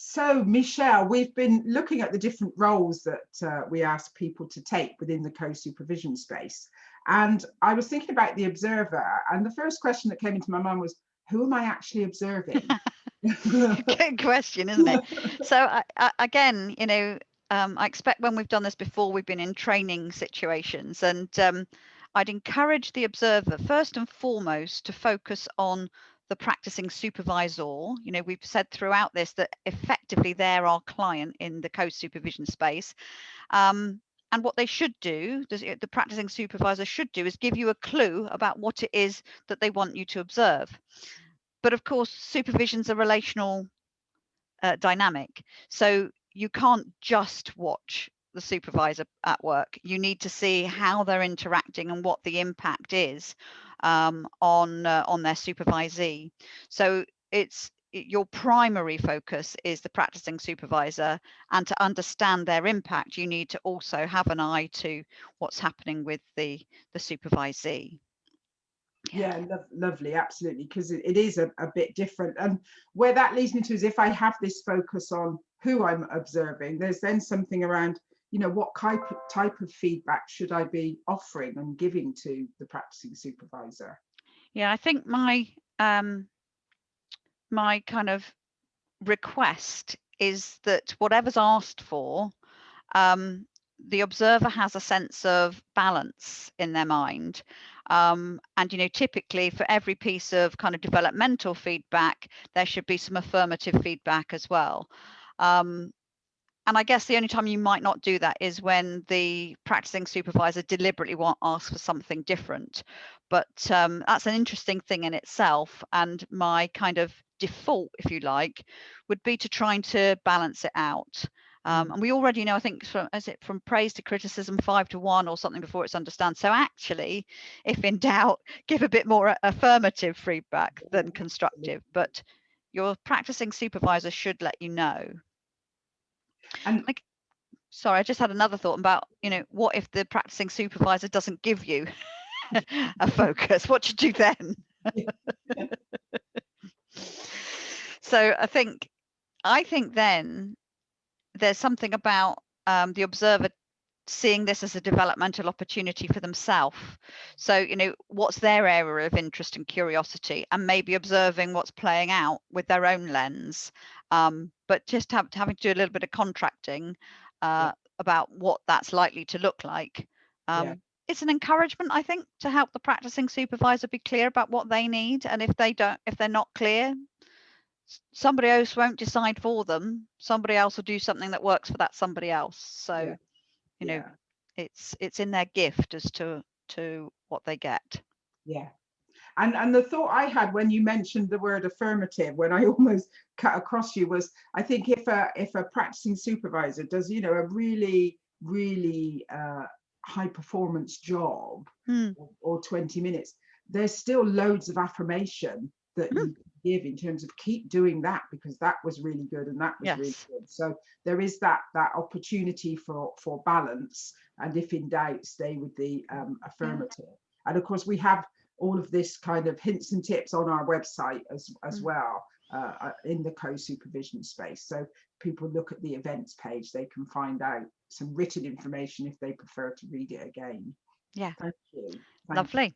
So, Michelle, we've been looking at the different roles that we ask people to take within the co-supervision space. And I was thinking about the observer, and the first question that came into my mind was, who am I actually observing? Good question, isn't it? So again, I expect when we've done this before, we've been in training situations, and I'd encourage the observer first and foremost to focus on the practicing supervisor. We've said throughout this that effectively they're our client in the co-supervision space. And what they should do, the practicing supervisor should do, is give you a clue about what it is that they want you to observe. But of course, supervision's a relational dynamic. So you can't just watch the supervisor at work. You need to see how they're interacting and what the impact is on their supervisee. So your primary focus is the practicing supervisor, and to understand their impact, you need to also have an eye to what's happening with the supervisee. Yeah, lovely, absolutely, because it is a bit different. And where that leads me to is, if I have this focus on who I'm observing, there's then something around, what type of feedback should I be offering and giving to the practicing supervisor? Yeah, I think my my kind of request is that whatever's asked for, the observer has a sense of balance in their mind. And typically for every piece of kind of developmental feedback, there should be some affirmative feedback as well. And I guess the only time you might not do that is when the practicing supervisor deliberately asks for something different. But that's an interesting thing in itself. And my kind of default, if you like, would be to trying to balance it out. And we already know, I think, from praise to criticism, 5 to 1 or something before it's understand. So actually, if in doubt, give a bit more affirmative feedback than constructive. But your practicing supervisor should let you know. And sorry, I just had another thought about, what if the practicing supervisor doesn't give you a focus? What do you do then? So I think then there's something about the observer seeing this as a developmental opportunity for themselves. So, what's their area of interest and curiosity, and maybe observing what's playing out with their own lens. But just having to do a little bit of contracting about what that's likely to look like. It's an encouragement, I think, to help the practicing supervisor be clear about what they need. And if they're not clear, somebody else won't decide for them. Somebody else will do something that works for that somebody else. So, it's in their gift as to what they get. Yeah. And the thought I had when you mentioned the word affirmative, when I almost cut across you, was, I think if a practicing supervisor does, a really, really high performance job, or 20 minutes, there's still loads of affirmation that you give in terms of keep doing that, because that was really good and that was really good. So there is that opportunity for balance, and if in doubt, stay with the affirmative. And of course, we have all of this kind of hints and tips on our website as well, in the co-supervision space. So people look at the events page, they can find out some written information if they prefer to read it again. Yeah. Thank you. Lovely.